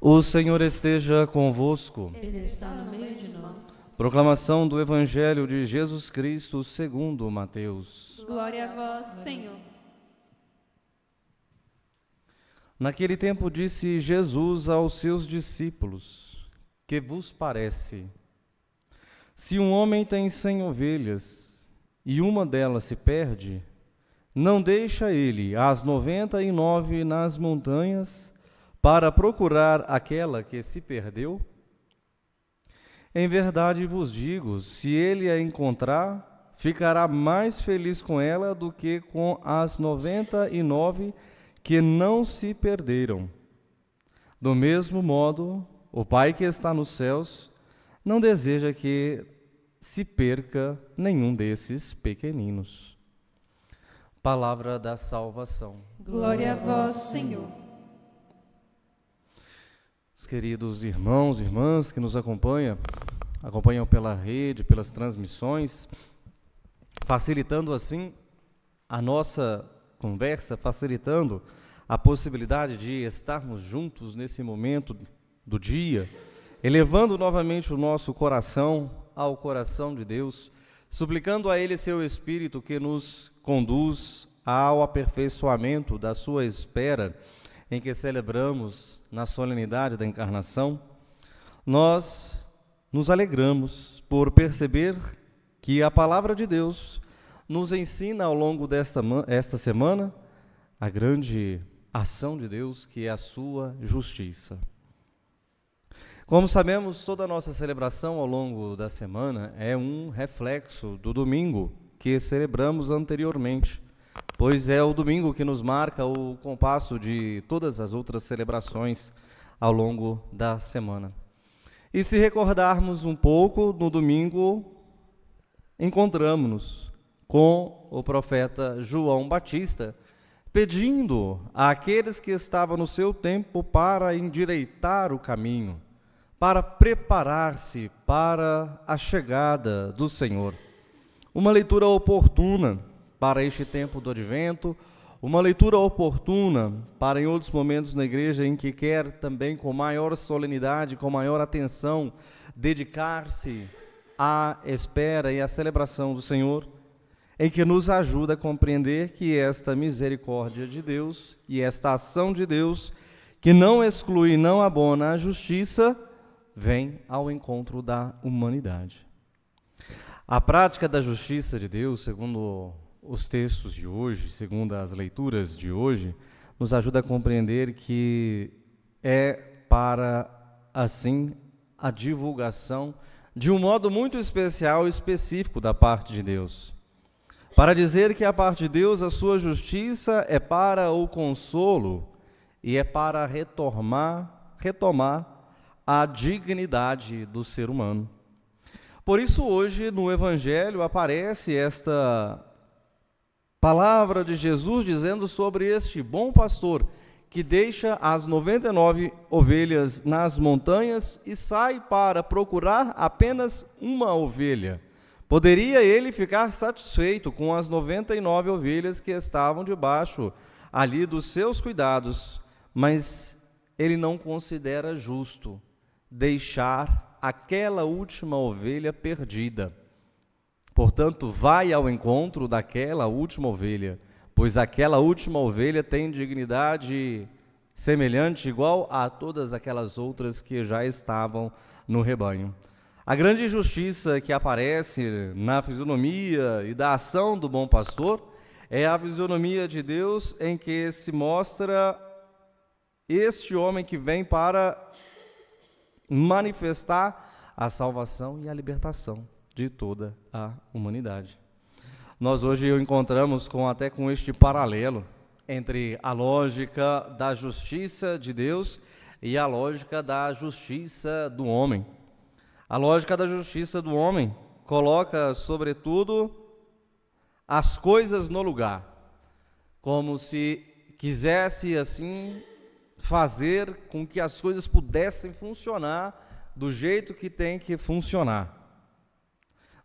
O Senhor esteja convosco. Ele está no meio de nós. Proclamação do Evangelho de Jesus Cristo segundo Mateus. Glória a vós, Senhor. Naquele tempo disse Jesus aos seus discípulos: Que vos parece? Se um homem tem 100 ovelhas e uma delas se perde, não deixa ele as 99 nas montanhas para procurar aquela que se perdeu? Em verdade vos digo, se ele a encontrar, ficará mais feliz com ela do que com as 99 que não se perderam. Do mesmo modo, o Pai que está nos céus não deseja que se perca nenhum desses pequeninos. Palavra da salvação. Glória a vós, Senhor. Os queridos irmãos e irmãs que nos acompanham pela rede, pelas transmissões, facilitando assim a nossa conversa, facilitando a possibilidade de estarmos juntos nesse momento do dia, elevando novamente o nosso coração ao coração de Deus, suplicando a Ele seu Espírito que nos conduz ao aperfeiçoamento da sua espera, em que celebramos na solenidade da Encarnação. Nós nos alegramos por perceber que a Palavra de Deus nos ensina ao longo desta semana a grande ação de Deus, que é a sua justiça. Como sabemos, toda a nossa celebração ao longo da semana é um reflexo do domingo que celebramos anteriormente, pois é o domingo que nos marca o compasso de todas as outras celebrações ao longo da semana. E se recordarmos um pouco, no domingo encontramos-nos com o profeta João Batista, pedindo àqueles que estavam no seu tempo para endireitar o caminho, para preparar-se para a chegada do Senhor. Uma leitura oportuna para este tempo do Advento, uma leitura oportuna para em outros momentos na igreja em que quer também com maior solenidade, com maior atenção, dedicar-se à espera e à celebração do Senhor, em que nos ajuda a compreender que esta misericórdia de Deus e esta ação de Deus, que não exclui, não abona a justiça, vem ao encontro da humanidade. A prática da justiça de Deus, segundo os textos de hoje, segundo as leituras de hoje, nos ajuda a compreender que é para, assim, a divulgação de um modo muito especial e específico da parte de Deus. Para dizer que a parte de Deus, a sua justiça é para o consolo e é para retomar a dignidade do ser humano. Por isso hoje no Evangelho aparece esta palavra de Jesus dizendo sobre este bom pastor que deixa as 99 ovelhas nas montanhas e sai para procurar apenas uma ovelha. Poderia ele ficar satisfeito com as 99 ovelhas que estavam debaixo ali dos seus cuidados, mas ele não considera justo deixar aquela última ovelha perdida. Portanto, vai ao encontro daquela última ovelha, pois aquela última ovelha tem dignidade semelhante, igual a todas aquelas outras que já estavam no rebanho. A grande justiça que aparece na fisionomia e da ação do bom pastor é a fisionomia de Deus, em que se mostra este homem que vem para manifestar a salvação e a libertação de toda a humanidade. Nós hoje o encontramos até com este paralelo entre a lógica da justiça de Deus e a lógica da justiça do homem. A lógica da justiça do homem coloca, sobretudo, as coisas no lugar, como se quisesse, assim, fazer com que as coisas pudessem funcionar do jeito que tem que funcionar.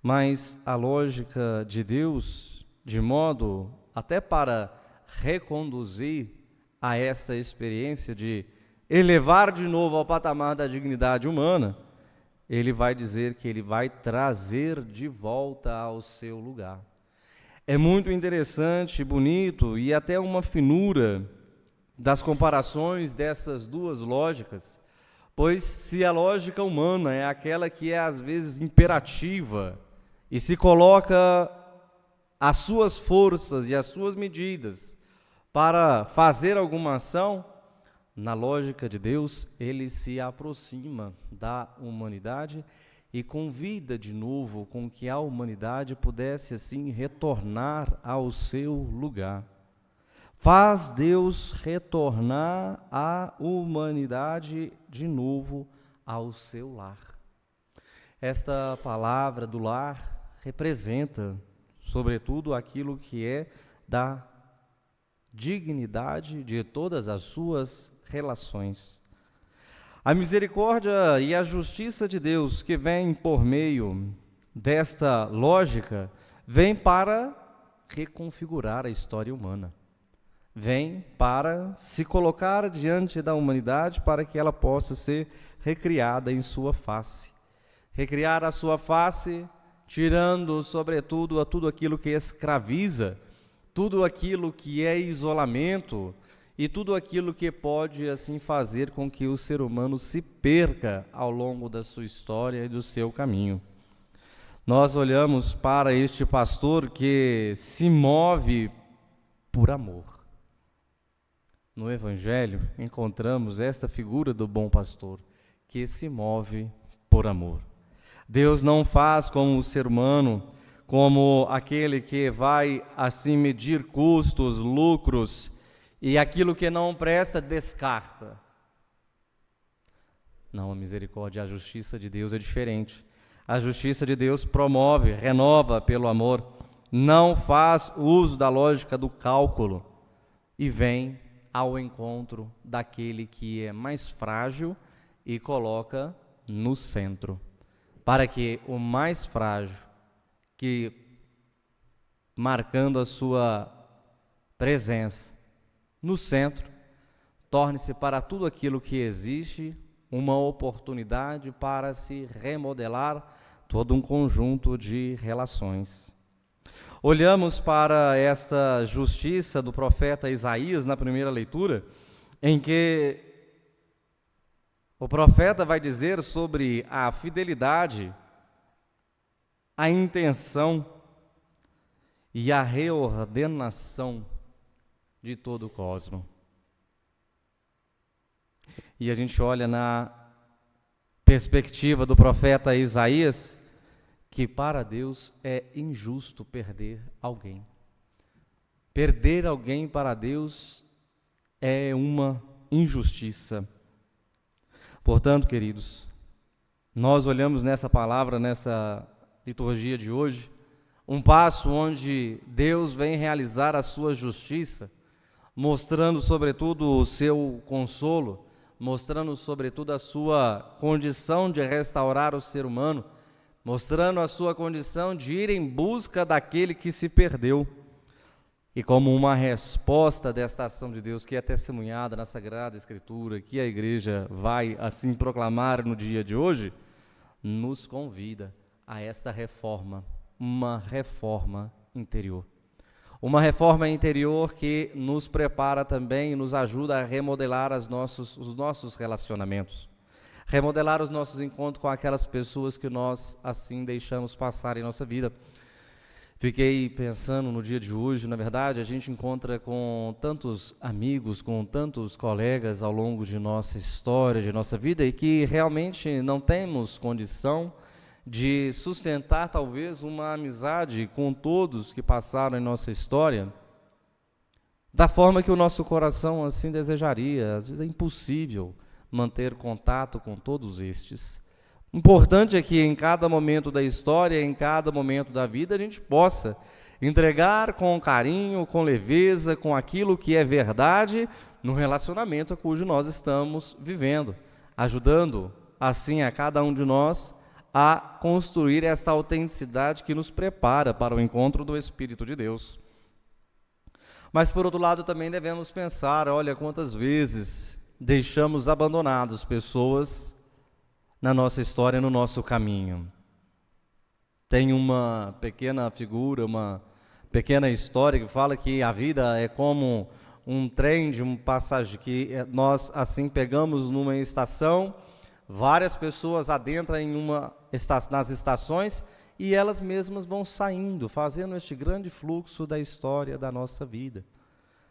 Mas a lógica de Deus, de modo até para reconduzir a esta experiência de elevar de novo ao patamar da dignidade humana, ele vai dizer que ele vai trazer de volta ao seu lugar. É muito interessante, bonito e até uma finura das comparações dessas duas lógicas, pois se a lógica humana é aquela que é às vezes imperativa e se coloca as suas forças e as suas medidas para fazer alguma ação, na lógica de Deus, ele se aproxima da humanidade e convida de novo com que a humanidade pudesse assim retornar ao seu lugar. Faz Deus retornar a humanidade de novo ao seu lar. Esta palavra do lar representa, sobretudo, aquilo que é da dignidade de todas as suas relações. A misericórdia e a justiça de Deus que vem por meio desta lógica, vem para reconfigurar a história humana. Vem para se colocar diante da humanidade para que ela possa ser recriada em sua face. Recriar a sua face, tirando, sobretudo, a tudo aquilo que escraviza, tudo aquilo que é isolamento e tudo aquilo que pode, assim, fazer com que o ser humano se perca ao longo da sua história e do seu caminho. Nós olhamos para este pastor que se move por amor. No Evangelho, encontramos esta figura do bom pastor, que se move por amor. Deus não faz como o ser humano, como aquele que vai assim medir custos, lucros, e aquilo que não presta, descarta. Não, a misericórdia e a justiça de Deus é diferente. A justiça de Deus promove, renova pelo amor, não faz uso da lógica do cálculo e vem ao encontro daquele que é mais frágil e coloca no centro, para que o mais frágil, que marcando a sua presença no centro, torne-se para tudo aquilo que existe uma oportunidade para se remodelar todo um conjunto de relações. Olhamos para esta justiça do profeta Isaías na primeira leitura, em que o profeta vai dizer sobre a fidelidade, a intenção e a reordenação de todo o cosmos. E a gente olha na perspectiva do profeta Isaías, que para Deus é injusto perder alguém. Perder alguém para Deus é uma injustiça. Portanto, queridos, nós olhamos nessa palavra, nessa liturgia de hoje, um passo onde Deus vem realizar a sua justiça, mostrando sobretudo o seu consolo, mostrando sobretudo a sua condição de restaurar o ser humano, mostrando a sua condição de ir em busca daquele que se perdeu. E como uma resposta desta ação de Deus, que é testemunhada na Sagrada Escritura, que a igreja vai assim proclamar no dia de hoje, nos convida a esta reforma, uma reforma interior. Uma reforma interior que nos prepara também e nos ajuda a remodelar os nossos relacionamentos. Remodelar os nossos encontros com aquelas pessoas que nós assim deixamos passar em nossa vida. Fiquei pensando no dia de hoje, na verdade, a gente encontra com tantos amigos, com tantos colegas ao longo de nossa história, de nossa vida, e que realmente não temos condição de sustentar talvez uma amizade com todos que passaram em nossa história, da forma que o nosso coração assim desejaria. Às vezes é impossível manter contato com todos estes. O importante é que em cada momento da história, em cada momento da vida, a gente possa entregar com carinho, com leveza, com aquilo que é verdade no relacionamento a cujo nós estamos vivendo, ajudando assim a cada um de nós a construir esta autenticidade que nos prepara para o encontro do Espírito de Deus. Mas, por outro lado, também devemos pensar, olha, quantas vezes deixamos abandonados pessoas na nossa história, no nosso caminho. Tem uma pequena figura, uma pequena história que fala que a vida é como um trem de um passagem, que nós assim pegamos numa estação, várias pessoas adentram nas estações e elas mesmas vão saindo, fazendo este grande fluxo da história da nossa vida.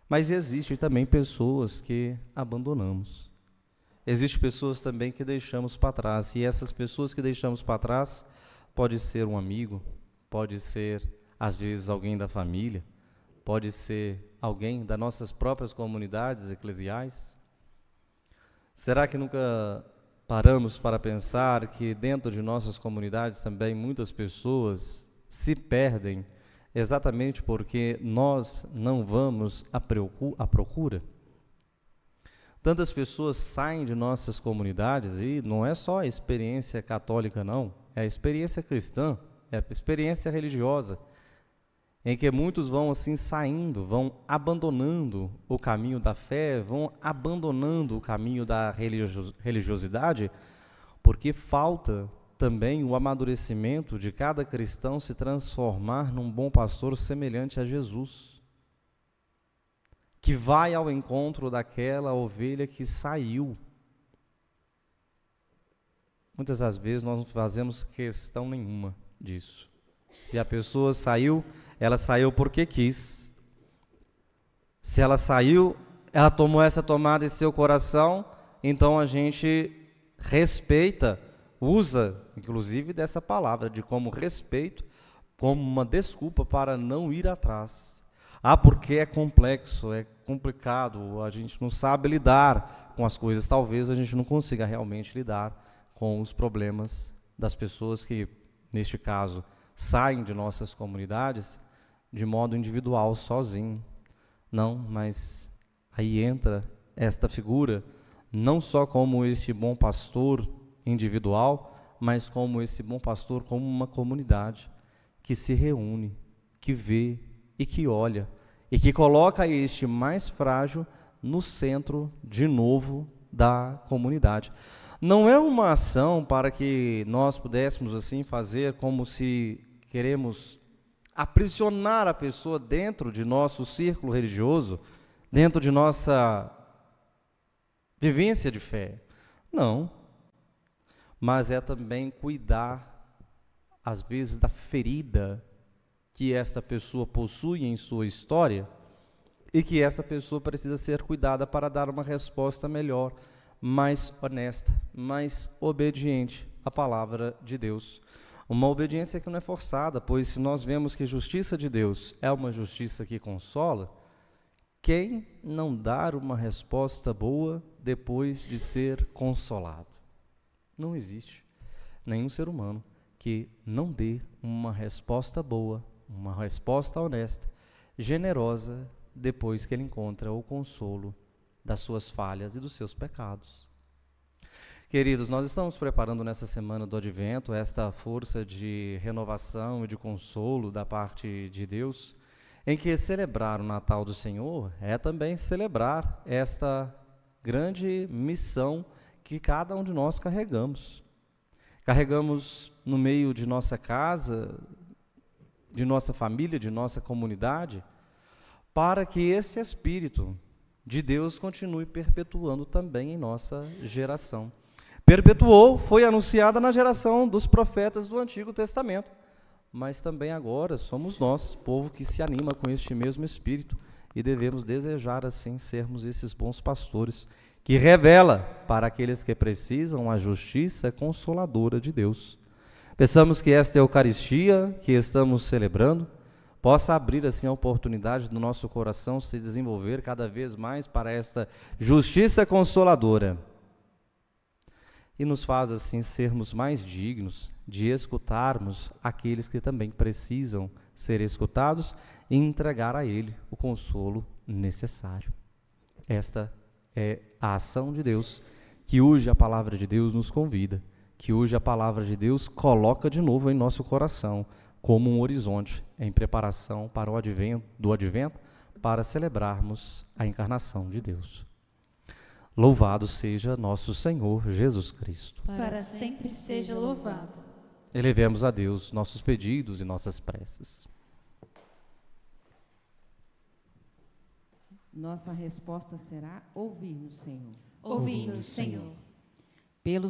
Mas existem também pessoas que abandonamos. Existem pessoas também que deixamos para trás, e essas pessoas que deixamos para trás pode ser um amigo, pode ser às vezes alguém da família, pode ser alguém das nossas próprias comunidades eclesiais. Será que nunca paramos para pensar que dentro de nossas comunidades também muitas pessoas se perdem exatamente porque nós não vamos à procura? Tantas pessoas saem de nossas comunidades, e não é só a experiência católica não, é a experiência cristã, é a experiência religiosa, em que muitos vão assim saindo, vão abandonando o caminho da fé, vão abandonando o caminho da religiosidade, porque falta também o amadurecimento de cada cristão se transformar num bom pastor semelhante a Jesus, que vai ao encontro daquela ovelha que saiu. Muitas das vezes nós não fazemos questão nenhuma disso. Se a pessoa saiu, ela saiu porque quis. Se ela saiu, ela tomou essa tomada em seu coração, então a gente respeita, usa, inclusive, dessa palavra, de como respeito, como uma desculpa para não ir atrás. Porque é complexo, é complicado, a gente não sabe lidar com as coisas, talvez a gente não consiga realmente lidar com os problemas das pessoas que, neste caso, saem de nossas comunidades de modo individual, sozinho. Não, mas aí entra esta figura, não só como este bom pastor individual, mas como esse bom pastor, como uma comunidade que se reúne, que vê e que olha, e que coloca este mais frágil no centro, de novo, da comunidade. Não é uma ação para que nós pudéssemos assim fazer como se queremos aprisionar a pessoa dentro de nosso círculo religioso, dentro de nossa vivência de fé. Não. Mas é também cuidar, às vezes, da ferida que esta pessoa possui em sua história e que essa pessoa precisa ser cuidada para dar uma resposta melhor, mais honesta, mais obediente à palavra de Deus. Uma obediência que não é forçada, pois se nós vemos que a justiça de Deus é uma justiça que consola, quem não dar uma resposta boa depois de ser consolado? Não existe nenhum ser humano que não dê uma resposta boa, uma resposta honesta, generosa, depois que ele encontra o consolo das suas falhas e dos seus pecados. Queridos, nós estamos preparando nessa semana do Advento esta força de renovação e de consolo da parte de Deus, em que celebrar o Natal do Senhor é também celebrar esta grande missão que cada um de nós carregamos. Carregamos no meio de nossa casa, de nossa família, de nossa comunidade, para que esse Espírito de Deus continue perpetuando também em nossa geração. Perpetuou, foi anunciada na geração dos profetas do Antigo Testamento, mas também agora somos nós, povo que se anima com este mesmo Espírito, e devemos desejar assim sermos esses bons pastores, que revela para aqueles que precisam a justiça consoladora de Deus. Pensamos que esta Eucaristia que estamos celebrando possa abrir assim a oportunidade do nosso coração se desenvolver cada vez mais para esta justiça consoladora. E nos faz assim sermos mais dignos de escutarmos aqueles que também precisam ser escutados e entregar a Ele o consolo necessário. Esta é a ação de Deus que hoje a palavra de Deus nos convida, que hoje a palavra de Deus coloca de novo em nosso coração como um horizonte em preparação para o advento, para celebrarmos a encarnação de Deus. Louvado seja nosso Senhor Jesus Cristo. Para sempre seja louvado. Elevemos a Deus nossos pedidos e nossas preces. Nossa resposta será ouvir-nos, Senhor. Ouvi-nos, Senhor. Pelos